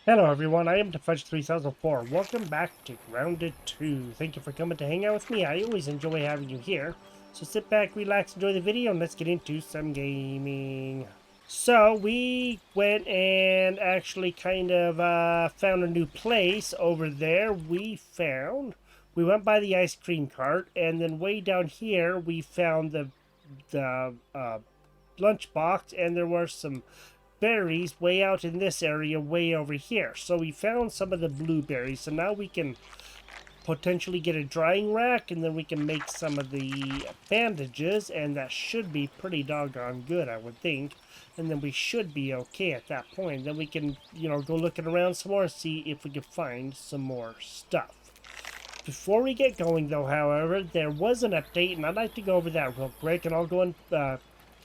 Hello everyone, I am Fudge3004. Welcome back to Grounded 2. Thank you for coming to hang out with me. I always enjoy having you here. So sit back, relax, enjoy the video, and let's get into some gaming. So we went and actually kind of found a new place over there. We went by the ice cream cart, and then way down here we found the lunchbox, and there were some berries way out in this area way over here. So we found some of the blueberries, so now we can potentially get a drying rack, and then we can make some of the bandages, and that should be pretty doggone good, I would think. And then we should be okay at that point. Then we can, go looking around some more and see if we can find some more stuff. Before we get going though, however, there was an update, and I'd like to go over that real quick, and I'll go and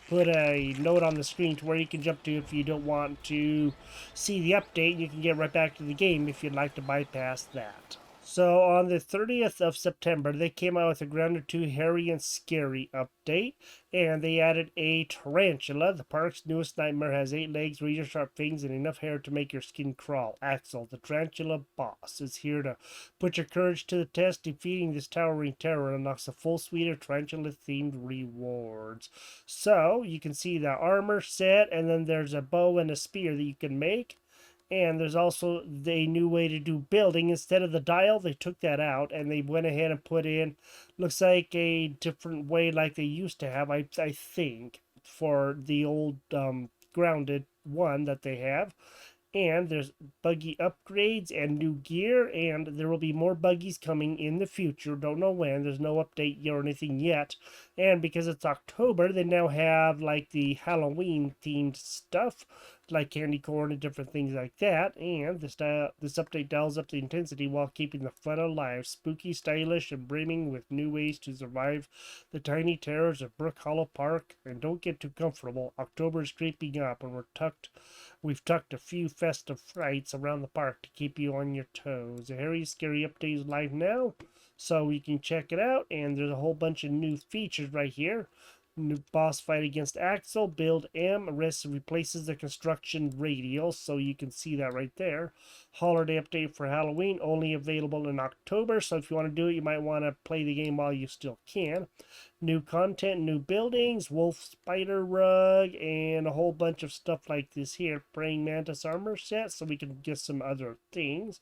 put a note on the screen to where you can jump to if you don't want to see the update. You can get right back to the game if you'd like to bypass that. So on the 30th of September, they came out with a Grounded 2 Hairy and Scary update, and they added a tarantula. The park's newest nightmare has 8 legs, razor-sharp fangs, and enough hair to make your skin crawl. Axel, the tarantula boss, is here to put your courage to the test. Defeating this towering terror unlocks a full suite of tarantula-themed rewards. So you can see the armor set, and then there's a bow and a spear that you can make. And there's also a new way to do building. Instead of the dial, they took that out and they went ahead and put in, looks like a different way like they used to have, I think, for the old Grounded 1 that they have. And there's buggy upgrades and new gear, and there will be more buggies coming in the future. Don't know when. There's no update or anything yet. And because it's October, they now have like the Halloween themed stuff, like candy corn and different things like that. And this update dials up the intensity while keeping the fun alive. Spooky, stylish, and brimming with new ways to survive the tiny terrors of Brook Hollow Park. And don't get too comfortable. October is creeping up, and we've tucked a few festive frights around the park to keep you on your toes. The Hairy Scary update is live now, so you can check it out. And there's a whole bunch of new features right here. New boss fight against Axel. Build M. Replaces the construction radial, so you can see that right there. Holiday update for Halloween, only available in October, so if you want to do it, you might want to play the game while you still can. New content, new buildings, wolf spider rug, and a whole bunch of stuff like this here. Praying mantis armor set, so we can get some other things.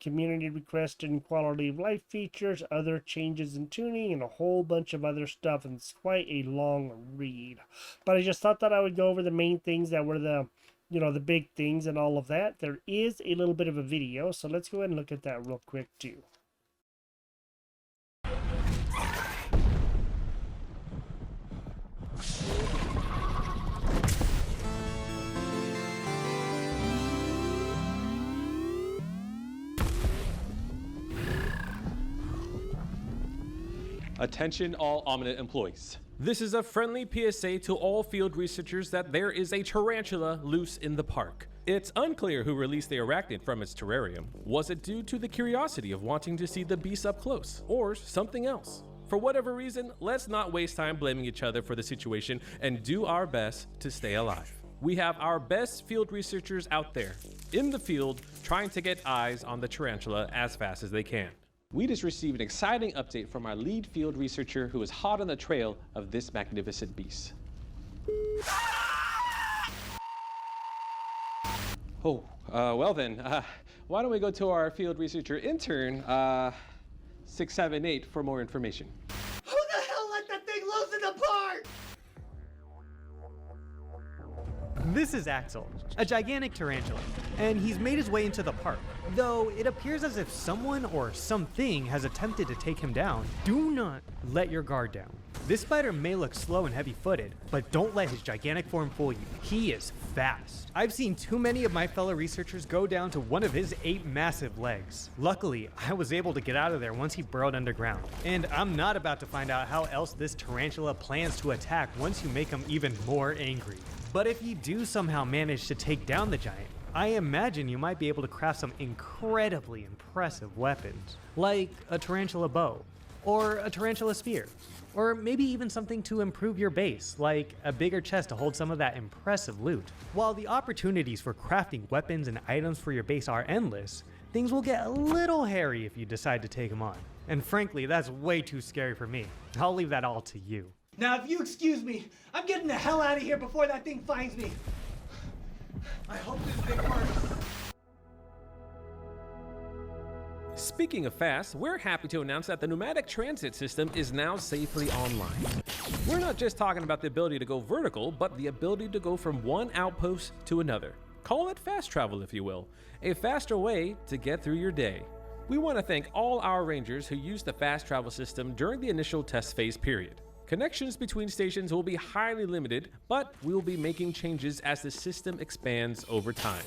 Community requested and quality of life features, other changes in tuning, and a whole bunch of other stuff. And it's quite a long read. But I just thought that I would go over the main things that were the big things and all of that. There is a little bit of a video, so let's go ahead and look at that real quick too. Attention all Omnit employees. This is a friendly PSA to all field researchers that there is a tarantula loose in the park. It's unclear who released the arachnid from its terrarium. Was it due to the curiosity of wanting to see the beast up close, or something else? For whatever reason, let's not waste time blaming each other for the situation and do our best to stay alive. We have our best field researchers out there, in the field, trying to get eyes on the tarantula as fast as they can. We just received an exciting update from our lead field researcher who is hot on the trail of this magnificent beast. Oh, well then, why don't we go to our field researcher intern, 6-7-8 for more information. Who the hell let that thing loose in the park? This is Axel, a gigantic tarantula, and he's made his way into the park. Though it appears as if someone or something has attempted to take him down. Do not let your guard down. This spider may look slow and heavy-footed, but don't let his gigantic form fool you. He is fast. I've seen too many of my fellow researchers go down to one of his 8 massive legs. Luckily, I was able to get out of there once he burrowed underground. And I'm not about to find out how else this tarantula plans to attack once you make him even more angry. But if you do somehow manage to take down the giant, I imagine you might be able to craft some incredibly impressive weapons, like a tarantula bow, or a tarantula spear, or maybe even something to improve your base, like a bigger chest to hold some of that impressive loot. While the opportunities for crafting weapons and items for your base are endless, things will get a little hairy if you decide to take them on. And frankly, that's way too scary for me. I'll leave that all to you. Now, if you excuse me, I'm getting the hell out of here before that thing finds me. I hope this thing works. Speaking of fast, we're happy to announce that the pneumatic transit system is now safely online. We're not just talking about the ability to go vertical, but the ability to go from one outpost to another. Call it fast travel, if you will, a faster way to get through your day. We want to thank all our rangers who used the fast travel system during the initial test phase period. Connections between stations will be highly limited, but we will be making changes as the system expands over time.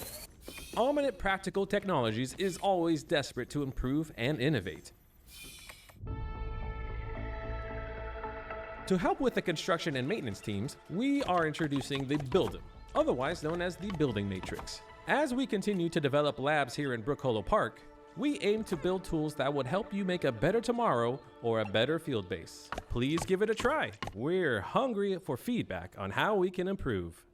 Ominent Practical Technologies is always desperate to improve and innovate. To help with the construction and maintenance teams, we are introducing the Build'em, otherwise known as the Building Matrix. As we continue to develop labs here in Brook Hollow Park, we aim to build tools that would help you make a better tomorrow or a better field base. Please give it a try. We're hungry for feedback on how we can improve.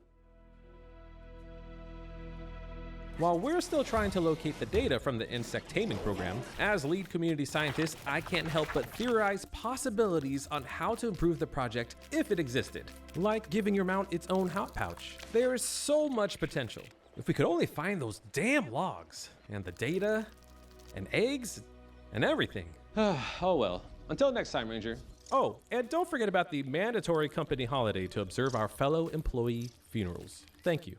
While we're still trying to locate the data from the insect taming program, as lead community scientist, I can't help but theorize possibilities on how to improve the project if it existed, like giving your mount its own hot pouch. There is so much potential. If we could only find those damn logs, and the data, and eggs, and everything. Oh well. Until next time, Ranger. Oh, and don't forget about the mandatory company holiday to observe our fellow employee funerals. Thank you.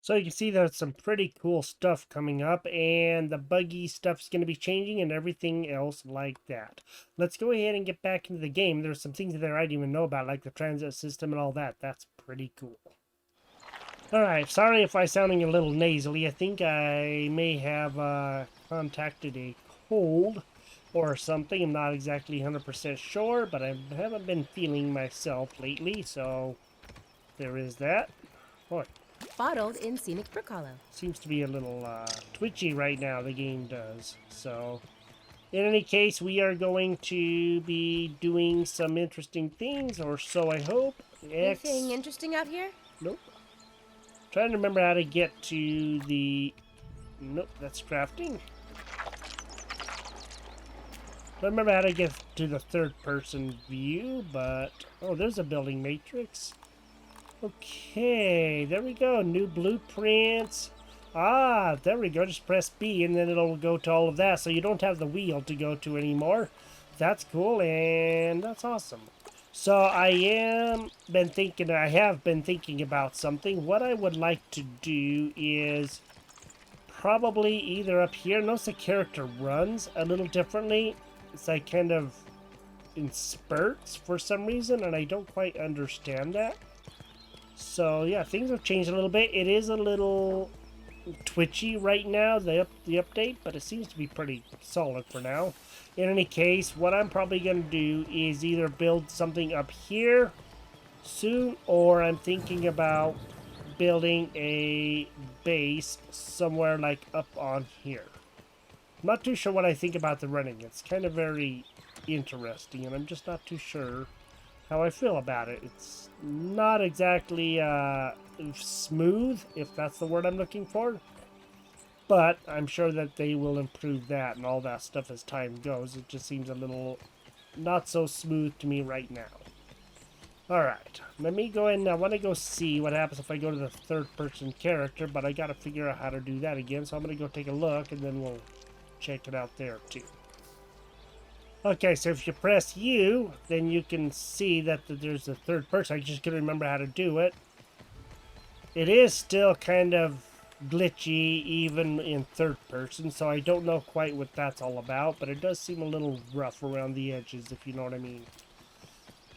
So you can see there's some pretty cool stuff coming up, and the buggy stuff's going to be changing and everything else like that. Let's go ahead and get back into the game. There's some things there I didn't even know about, like the transit system and all that. That's pretty cool. Alright, sorry if I'm sounding a little nasally. I think I may have contacted a cold or something. I'm not exactly 100% sure, but I haven't been feeling myself lately, so there is that. Boy. Bottled in Scenic Brook Hollow. Seems to be a little twitchy right now, the game does. So, in any case, we are going to be doing some interesting things, or so I hope. Anything interesting out here? Nope. Trying to remember how to get to the... Nope, that's crafting. Don't remember how to get to the third-person view, but... Oh, there's a building matrix. Okay, there we go. New blueprints. Ah, there we go. Just press B and then it'll go to all of that. So you don't have the wheel to go to anymore. That's cool and that's awesome. So I have been thinking about something. What I would like to do is probably either up here. Notice the character runs a little differently. It's like kind of in spurts for some reason, and I don't quite understand that. So yeah, things have changed a little bit. It is a little twitchy right now, the update, but it seems to be pretty solid for now. In any case, what I'm probably going to do is either build something up here soon, or I'm thinking about building a base somewhere like up on here. I'm not too sure what I think about the running. It's kind of very interesting, and I'm just not too sure how I feel about it. It's not exactly smooth, if that's the word I'm looking for, but I'm sure that they will improve that and all that stuff as time goes. It just seems a little not so smooth to me right now. Alright, let me go in. I want to go see what happens if I go to the third-person character, but I got to figure out how to do that again, so I'm going to go take a look, and then we'll check it out there, too. Okay, so if you press U, then you can see that there's a third person. I just couldn't remember how to do it. It is still kind of glitchy, even in third person, so I don't know quite what that's all about, but it does seem a little rough around the edges, if you know what I mean.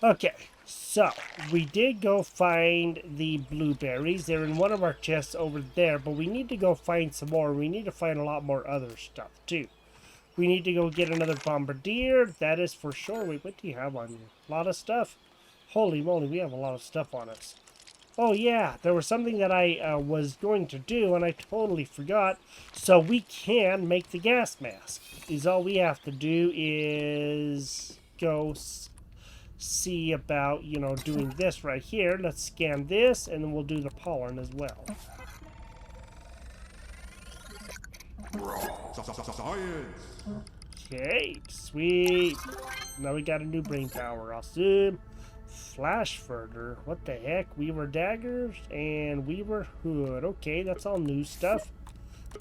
Okay, so we did go find the blueberries. They're in one of our chests over there, but we need to go find some more. We need to find a lot more other stuff, too. We need to go get another bombardier. That is for sure. Wait, what do you have on you? A lot of stuff? Holy moly, we have a lot of stuff on us. Oh yeah, there was something that I was going to do and I totally forgot. So we can make the gas mask. Is all we have to do is go see about, you know, doing this right here. Let's scan this and then we'll do the pollen as well. Okay, sweet. Now we got a new brain power. Awesome. Flash further. What the heck? Weaver daggers and Weaver hood. Okay, that's all new stuff.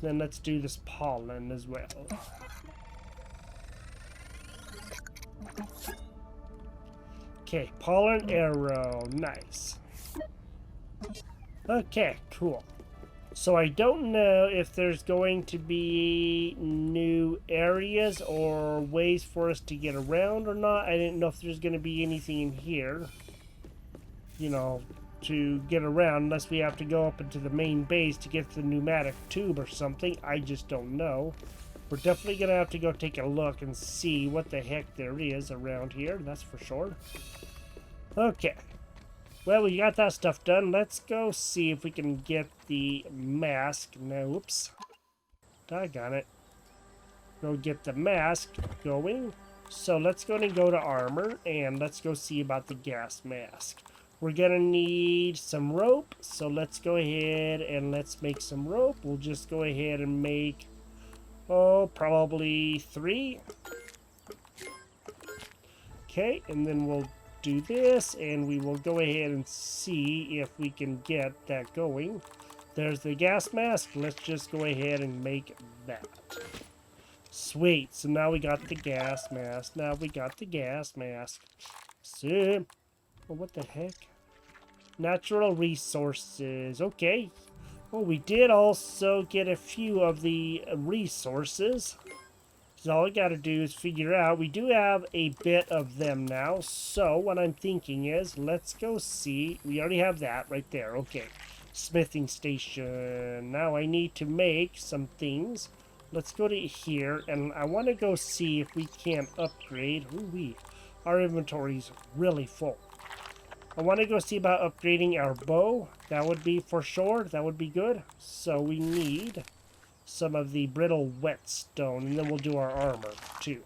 Then let's do this pollen as well. Okay, pollen arrow. Nice. Okay, cool. So I don't know if there's going to be new areas or ways for us to get around or not. I didn't know if there's going to be anything in here, you know, to get around, unless we have to go up into the main base to get the pneumatic tube or something. I just don't know. We're definitely going to have to go take a look and see what the heck there is around here, that's for sure. Okay. Well, we got that stuff done. Let's go see if we can get the mask. No, oops. Doggone it. Go get the mask going. So let's go and go to armor and let's go see about the gas mask. We're gonna need some rope. So let's go ahead and let's make some rope. We'll just go ahead and make, oh, probably 3. Okay, and then we'll do this and we will go ahead and see if we can get that going. There's the gas mask. Let's just go ahead and make that. Sweet. So now we got the gas mask. Now we got the gas mask. So, oh, what the heck? Natural resources. Okay. Well, we did also get a few of the resources. So all we got to do is figure out, we do have a bit of them now. So what I'm thinking is, let's go see. We already have that right there. Okay. Smithing station. Now I need to make some things. Let's go to here. And I want to go see if we can upgrade. Ooh-wee. Our inventory's really full. I want to go see about upgrading our bow. That would be for sure. That would be good. So we need some of the brittle whetstone, and then we'll do our armor too.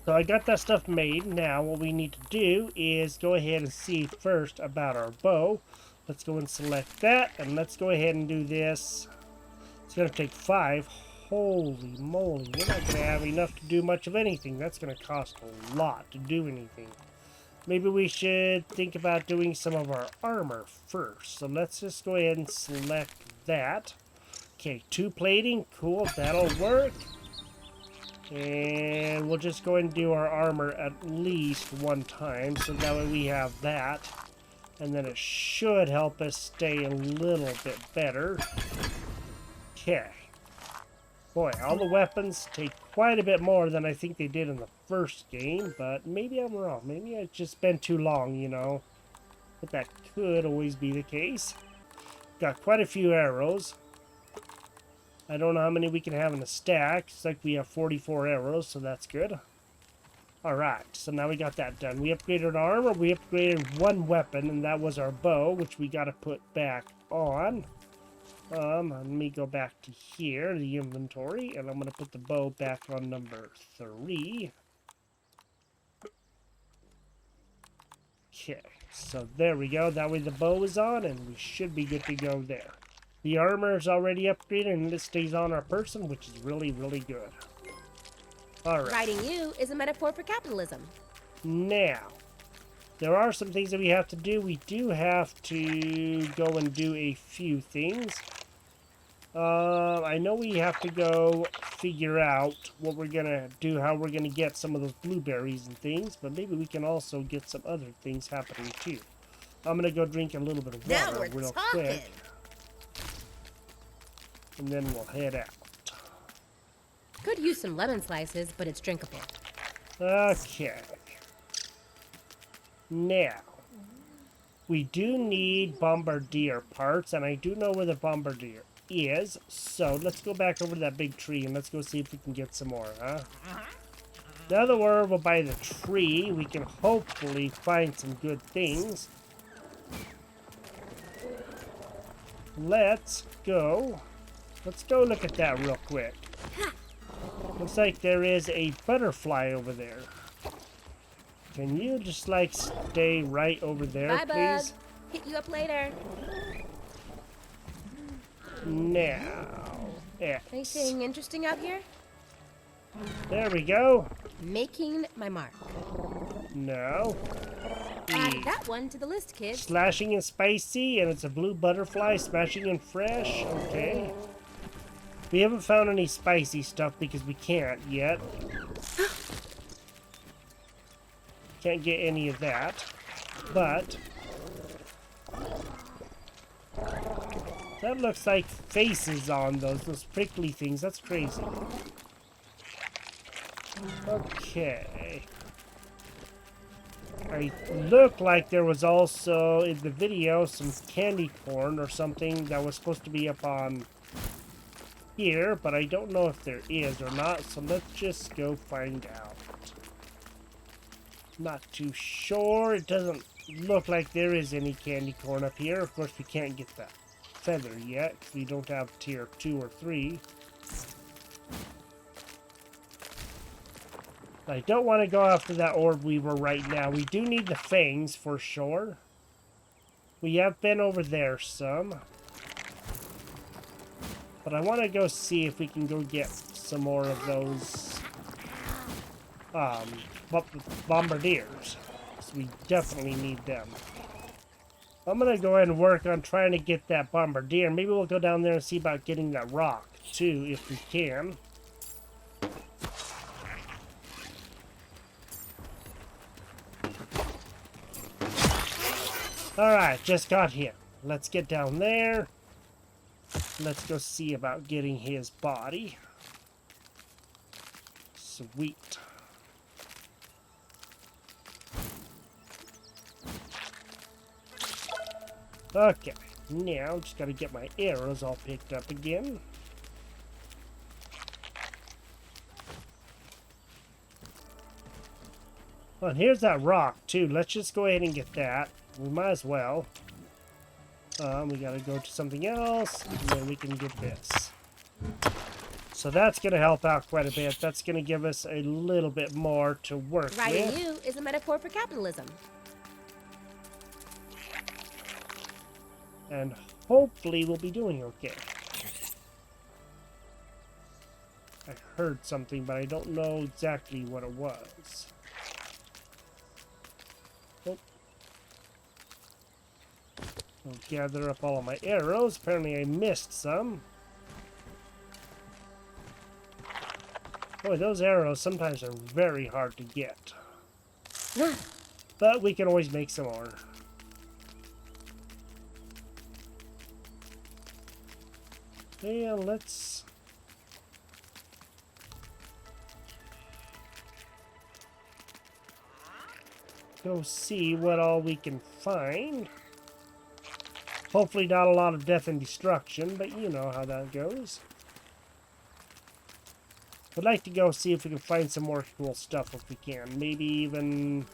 So I got that stuff made. Now what we need to do is go ahead and see first about our bow. Let's go and select that, and let's go ahead and do this. It's going to take 5. Holy moly, we're not going to have enough to do much of anything. That's going to cost a lot to do anything. Maybe we should think about doing some of our armor first. So let's just go ahead and select that. Okay, 2 plating. Cool, that'll work. And we'll just go ahead and do our armor at least 1 time. So that way we have that. And then it should help us stay a little bit better. Okay. Boy, all the weapons take quite a bit more than I think they did in the first game. But maybe I'm wrong. Maybe it's just been too long, you know. But that could always be the case. Got quite a few arrows. I don't know how many we can have in a stack. It's like we have 44 arrows, so that's good. Alright, so now we got that done. We upgraded our armor, we upgraded 1 weapon, and that was our bow, which we got to put back on. Let me go back to here, the inventory, and I'm going to put the bow back on number 3. Okay, so there we go. That way the bow is on, and we should be good to go there. The armor is already upgraded, and this stays on our person, which is really, really good. Alright. Riding you is a metaphor for capitalism. Now, there are some things that we have to do. We do have to go and do a few things. I know we have to go figure out what we're going to do, how we're going to get some of those blueberries and things, but maybe we can also get some other things happening too. I'm going to go drink a little bit of Now water we're real talking. quick. And then we'll head out. Could use some lemon slices, but it's drinkable. Okay. Now, we do need bombardier parts, and I do know where the bombardier is. So let's go back over to that big tree and let's go see if we can get some more, huh? Now that we're over by the tree, we can hopefully find some good things. Let's go. Let's go look at that real quick. Looks like there is a butterfly over there. Can you just like stay right over there, Bye, Bug. please? Hit you up later. Now, X. Anything interesting out here? There we go. Making my mark. No. Add that one to the list, kids. Slashing and spicy, and it's a blue butterfly. Smashing and fresh. Okay. We haven't found any spicy stuff because we can't yet. Can't get any of that. But that looks like faces on those prickly things. That's crazy. Okay. I look like there was also in the video some candy corn or something that was supposed to be up on here, but I don't know if there is or not, so let's just go find out. Not too sure. It doesn't look like there is any candy corn up here. Of course, we can't get that feather yet because we don't have tier 2 or 3. I don't want to go after that orb weaver right now. We do need the fangs for sure. We have been over there some. But I want to go see if we can go get some more of those bombardiers. So we definitely need them. I'm going to go ahead and work on trying to get that bombardier. Maybe we'll go down there and see about getting that rock too if we can. Alright, just got him. Let's get down there. Let's go see about getting his body. Sweet. Okay, now just gotta get my arrows all picked up again. Well, here's that rock too. Let's just go ahead and get that. We might as well. We gotta go to something else, and then we can get this. So that's gonna help out quite a bit. That's gonna give us a little bit more to work Riding with. you is a metaphor for capitalism. And hopefully we'll be doing okay. I heard something, but I don't know exactly what it was. Oh. I'll gather up all of my arrows. Apparently I missed some. Boy, those arrows sometimes are very hard to get. But we can always make some more. Yeah, let's go see what all we can find. Hopefully not a lot of death and destruction, but you know how that goes. I'd like to go see if we can find some more cool stuff if we can. Maybe even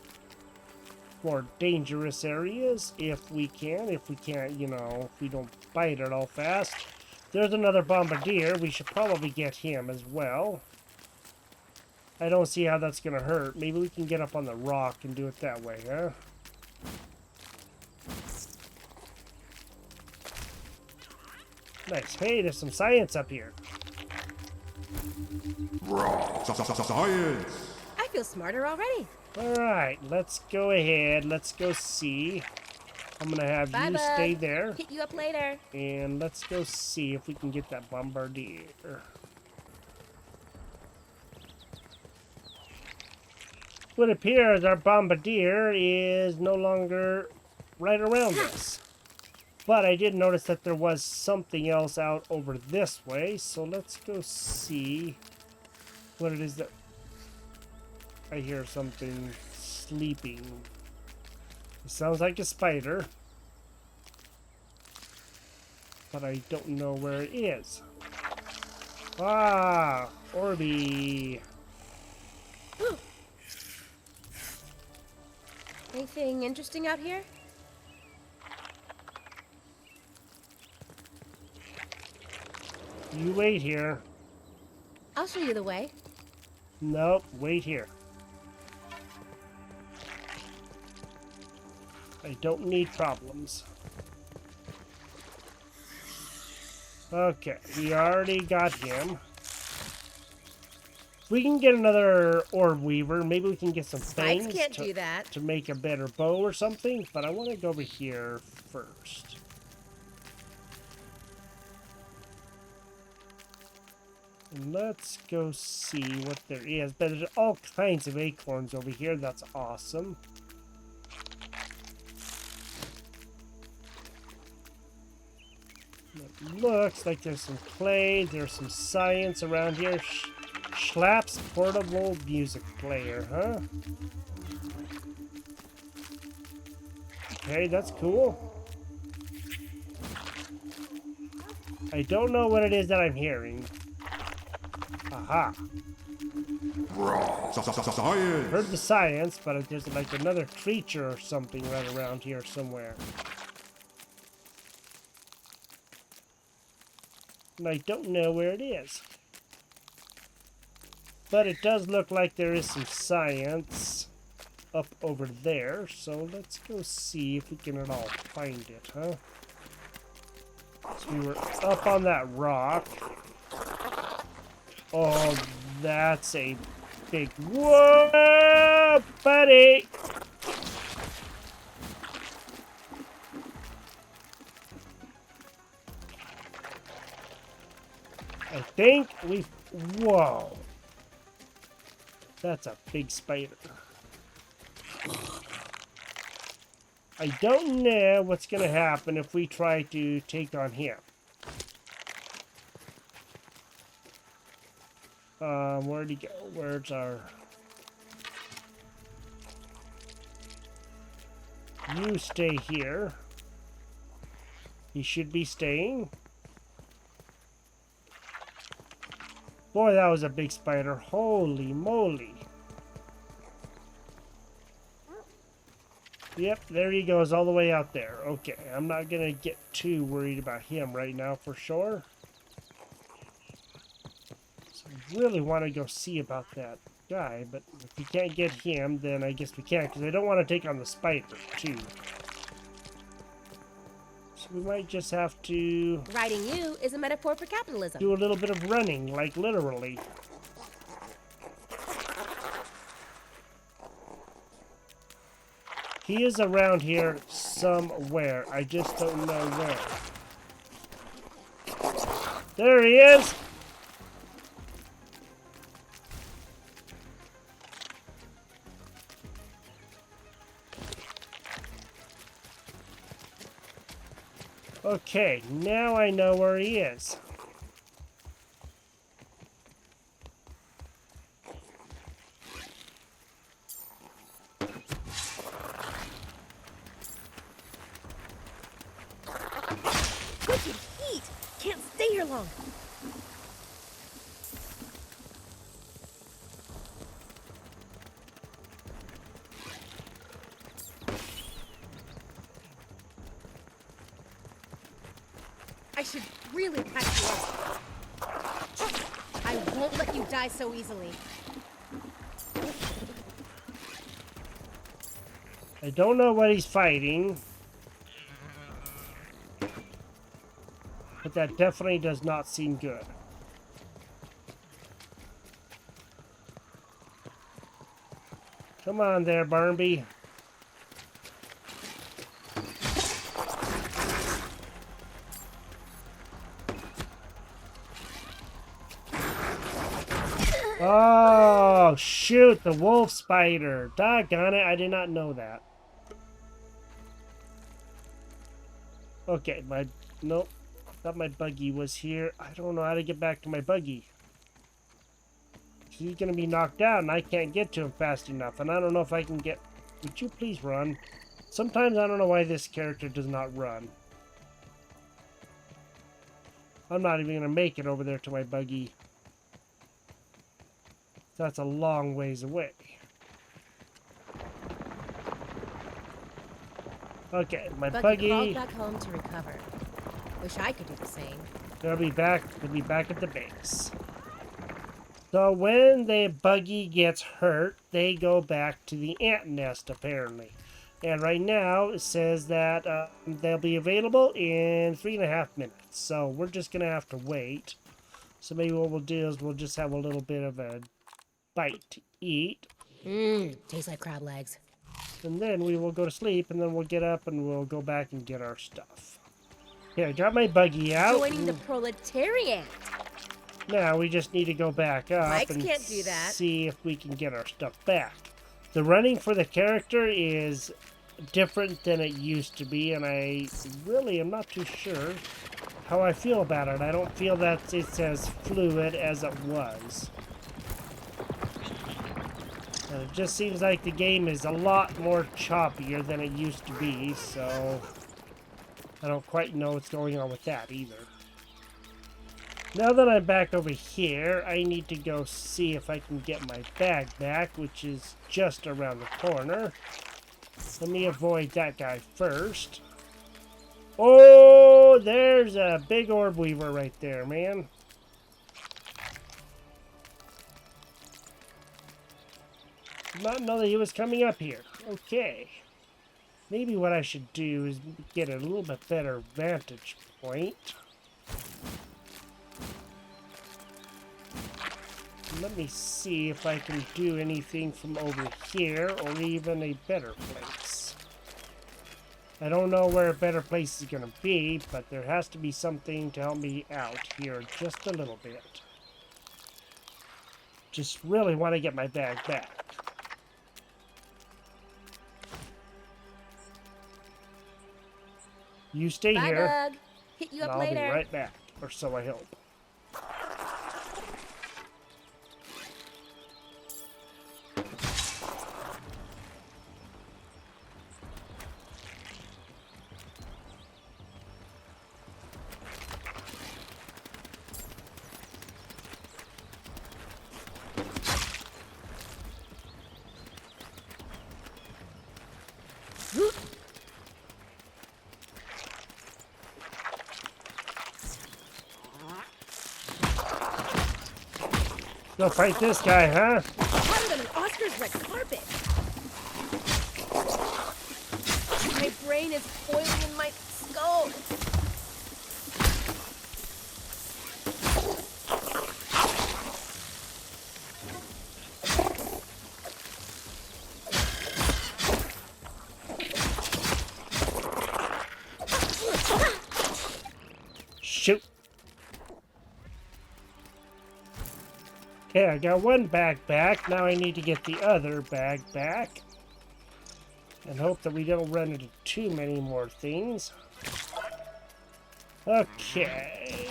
more dangerous areas if we can. If we can't, you know, if we don't bite it all fast. There's another bombardier. We should probably get him as well. I don't see how that's going to hurt. Maybe we can get up on the rock and do it that way, huh? Nice. Hey, there's some science up here. Science! I feel smarter already. Alright, let's go ahead. Let's go see. I'm going to have Bye, you Bug. stay there. Hit you up later. And let's go see if we can get that bombardier. What appears our bombardier is no longer right around us. But I did notice that there was something else out over this way. So let's go see what it is that... I hear something sleeping. It sounds like a spider. but I don't know where it is. Ah, Orby. Ooh. Anything interesting out here? You wait here. I'll show you the way. Nope, wait here. I don't need problems. Okay, we already got him. We can get another orb weaver. Maybe we can get some Spikes fangs can't do that. to make a better bow or something. But I want to go over here first. And let's go see what there is. But there's all kinds of acorns over here. That's awesome. It looks like there's some clay. There's some science around here. Schlapp's portable music player, huh? Okay, that's cool. I don't know what it is that I'm hearing. Aha. Science. Heard the science, but there's like another creature or something right around here somewhere. And I don't know where it is. But it does look like there is some science up over there. So let's go see if we can at all find it, huh? So we were up on that rock. Oh, that's a big... Whoa, buddy! I think we've... Whoa. That's a big spider. I don't know what's going to happen if we try to take on him. Where'd he go? Where's our... You stay here. He should be staying. Boy, that was a big spider. Holy moly. Yep, there he goes all the way out there. Okay, I'm not going to get too worried about him right now for sure. So I really want to go see about that guy, but if we can't get him, then I guess we can't, because I don't want to take on the spider, too. So we might just have to... Riding you is a metaphor for capitalism. do a little bit of running, like literally. He is around here somewhere. I just don't know where. There he is! Okay, now I know where he is. Wicked heat! Can't stay here long. I should really patch you up. I won't let you die so easily. I don't know what he's fighting. But that definitely does not seem good. Come on there, Barnaby. Oh, shoot, the wolf spider. Doggone it, I did not know that. Okay, nope. Thought my buggy was here. I don't know how to get back to my buggy. He's gonna be knocked out and I can't get to him fast enough. And I don't know if I can get... Would you please run? Sometimes I don't know why this character does not run. I'm not even gonna make it over there to my buggy. That's a long ways away. Okay, my Buggy crawled buggy. back home to recover. Wish I could do the same. They'll be back at the base. So when the buggy gets hurt, they go back to the ant nest apparently. And right now it says that they'll be available in 3.5 minutes. So we're just gonna have to wait. So maybe what we'll do is we'll just have a little bit of a bite to eat. Tastes like crab legs. And then we will go to sleep, and then we'll get up and we'll go back and get our stuff. Yeah, I got my buggy out. Joining the proletariat. Now we just need to go back up Mike's and can't do that. see if we can get our stuff back. The running for the character is different than it used to be, and I really am not too sure how I feel about it. I don't feel that it's as fluid as it was. It just seems like the game is a lot more choppier than it used to be, so I don't quite know what's going on with that either. Now that I'm back over here, I need to go see if I can get my bag back, which is just around the corner. Let me avoid that guy first. Oh, there's a big orb weaver right there, man. Did not know that he was coming up here. Okay. Maybe what I should do is get a little bit better vantage point. Let me see if I can do anything from over here or even a better place. I don't know where a better place is going to be, but there has to be something to help me out here just a little bit. Just really want to get my bag back. You stay Bye, here, Bug. Hit you and up I'll be later. right back, or so I hope. Go fight this guy, huh? Hotter than an Oscar's red carpet. My brain is boiling in my skull. Shoot. Okay, I got one bag back. Now I need to get the other bag back. And hope that we don't run into too many more things. Okay.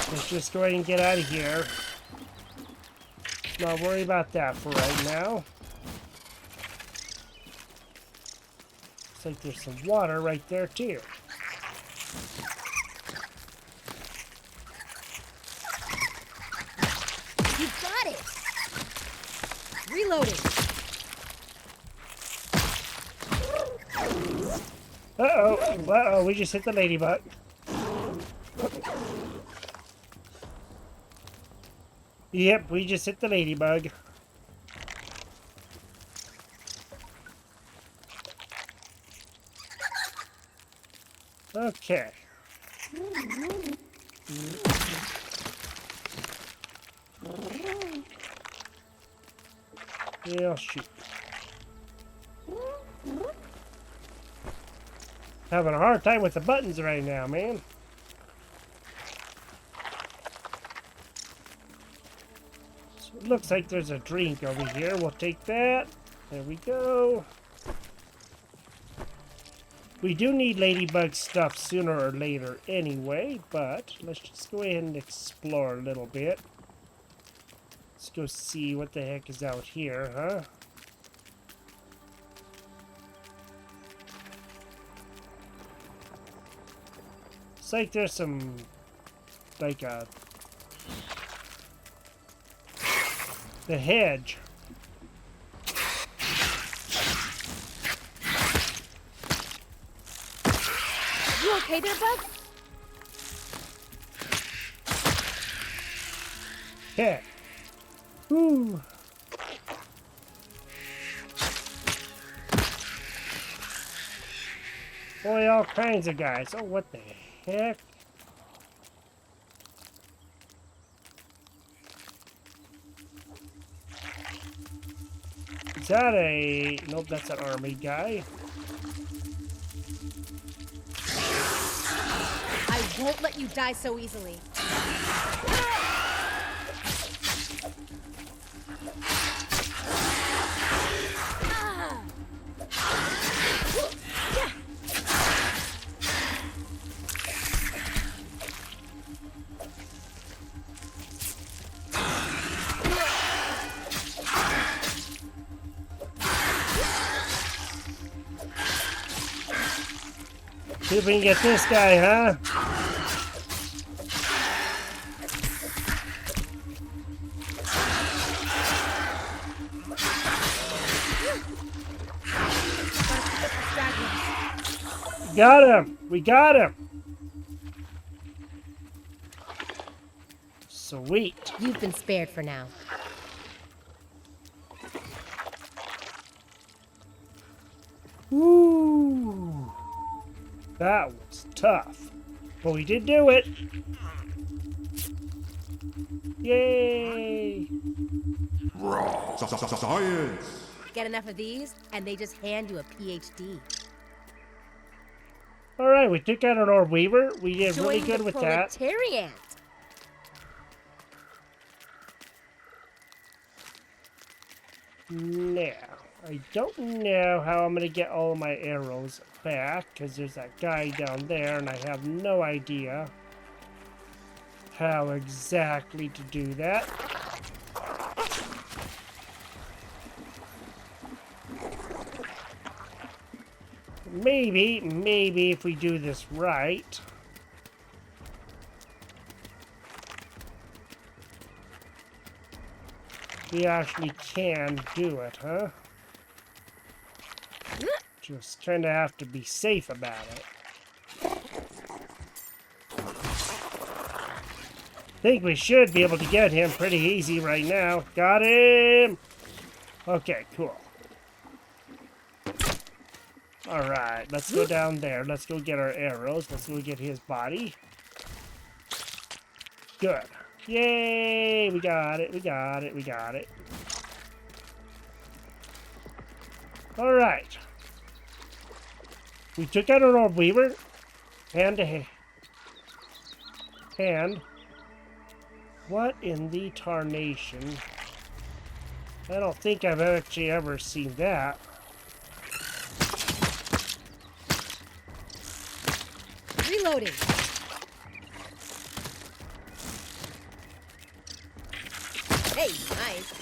Let's just go ahead and get out of here. Not worry about that for right now. Looks like there's some water right there too. You got it. Reloading. Uh-oh, we just hit the ladybug. Yep, we just hit the ladybug. Okay. Yeah, shoot. Having a hard time with the buttons right now, man. So it looks like there's a drink over here. We'll take that. There we go. We do need ladybug stuff sooner or later anyway, but let's just go ahead and explore a little bit. Let's go see what the heck is out here, huh? like there's some, like the hedge. You okay there, Bug? Yeah. Ooh. Boy, all kinds of guys. Oh, what the heck? Is that a... Nope, that's an army guy. I won't let you die so easily. See if we can get this guy, huh? Got him! We got him! Sweet. You've been spared for now. Woo! That was tough. But we did do it! Yay! Science! Get enough of these, and they just hand you a PhD. Alright, we took out an orb weaver. We did really Join good the with that. proletariat. Now, I don't know how I'm going to get all of my arrows back, because there's that guy down there, and I have no idea how exactly to do that. Maybe if we do this right. We actually can do it, huh? Just kind of have to be safe about it. Think we should be able to get him pretty easy right now. Got him! Okay, cool. Alright, let's go down there. Let's go get our arrows. Let's go get his body. Good. Yay! We got it, we got it, we got it. Alright. We took out an orb weaver. Hand to hand. What in the tarnation? I don't think I've actually ever seen that. Reloading. Hey, nice.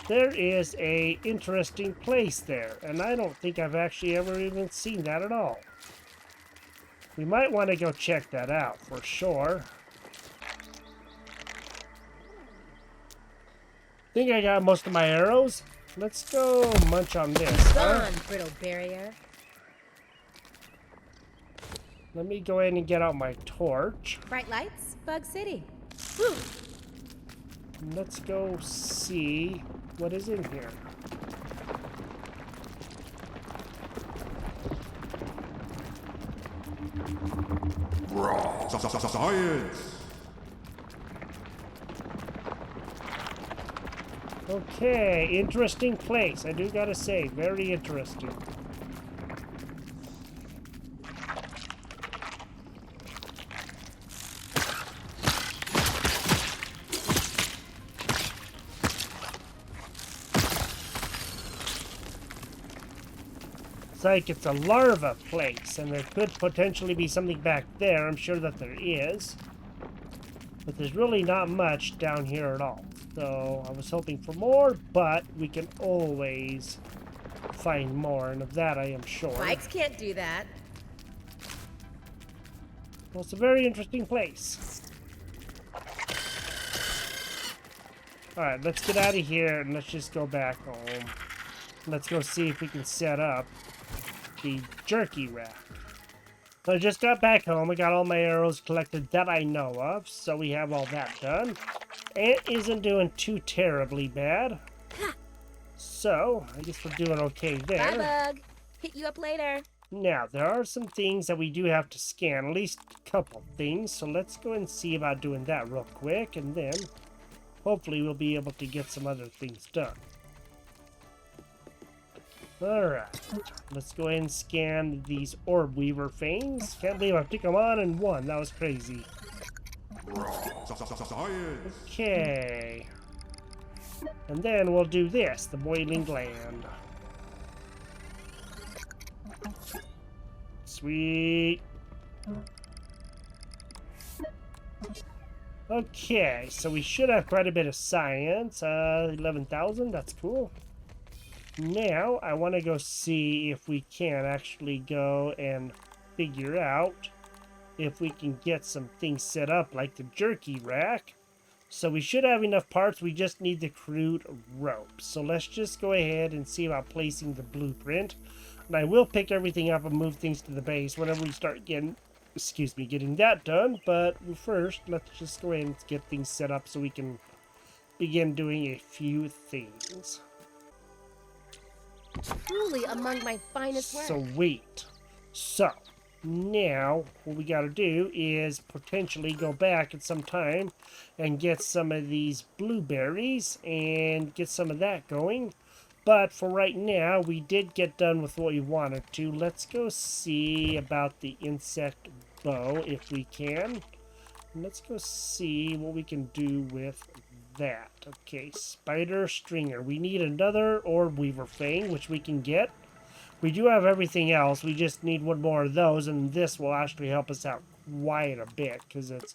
There is a interesting place there, and I don't think I've actually ever even seen that at all. We might want to go check that out for sure. Think I got most of my arrows. Let's go munch on this. Gone, brittle barrier. Let me go ahead and get out my torch. Bright lights, Bug City. Woo. Let's go see what is in here. Science! Okay, interesting place. I do gotta say, very interesting. It's like it's a larva place, and there could potentially be something back there. I'm sure that there is. But there's really not much down here at all. So I was hoping for more, but we can always find more, and of that I am sure. Bikes can't do that. Well, it's a very interesting place. Alright, let's get out of here and let's just go back home. Let's go see if we can set up the jerky rack. So I just got back home. I got all my arrows collected that I know of. So we have all that done. Ant isn't doing too terribly bad. So, I guess we're doing okay there. Bye, Bug. Hit you up later. Now, there are some things that we do have to scan. At least a couple things. So let's go and see about doing that real quick. And then, hopefully we'll be able to get some other things done. Alright, let's go ahead and scan these orb weaver fangs. Can't believe I took them on in one. That was crazy. Science. Okay. And then we'll do this, the boiling gland. Sweet. Okay, so we should have quite a bit of science. 11,000, that's cool. Now, I want to go see if we can actually go and figure out if we can get some things set up like the jerky rack. So we should have enough parts, we just need the crude rope. So let's just go ahead and see about placing the blueprint. And I will pick everything up and move things to the base whenever we start getting that done. But first, let's just go ahead and get things set up so we can begin doing a few things. Truly among my finest work. Sweet. So, now what we gotta do is potentially go back at some time and get some of these blueberries and get some of that going. But for right now, we did get done with what we wanted to. Let's go see about the insect bow if we can. Let's go see what we can do with that. Okay, spider stringer. We need another orb weaver fang, which we can get. We do have everything else. We just need one more of those, and this will actually help us out quite a bit because it's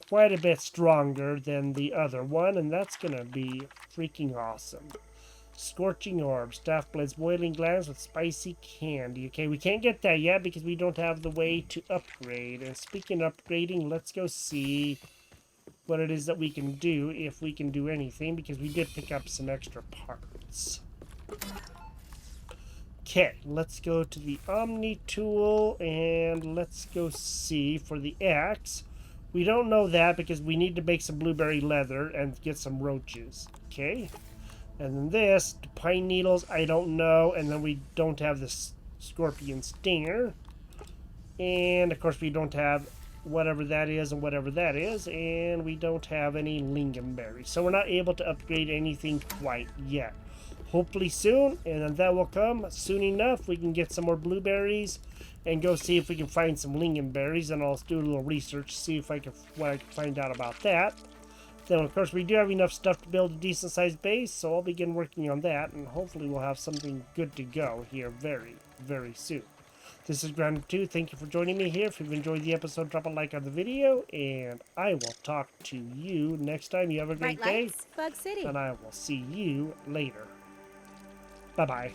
quite a bit stronger than the other one, and that's gonna be freaking awesome. Scorching orb, staff blades, boiling glands with spicy candy. Okay, we can't get that yet because we don't have the way to upgrade. And speaking of upgrading, let's go see what it is that we can do, if we can do anything, because we did pick up some extra parts. Okay, let's go to the Omni tool and let's go see for the axe. We don't know that because we need to make some blueberry leather and get some roaches. Okay, and then this, the pine needles, I don't know, and then we don't have this scorpion stinger. And of course we don't have whatever that is and whatever that is, and we don't have any lingonberries, so we're not able to upgrade anything quite yet. Hopefully soon, and then that will come soon enough. We can get some more blueberries and go see if we can find some lingonberries, and I'll do a little research, see if I can what I can find out about that. Then of course we do have enough stuff to build a decent sized base, so I'll begin working on that, and hopefully we'll have something good to go here very, very soon. This is Grounded 2. Thank you for joining me here. If you've enjoyed the episode, drop a like on the video, and I will talk to you next time. You have a great Bright day, lights, Bug City. and I will see you later. Bye-bye.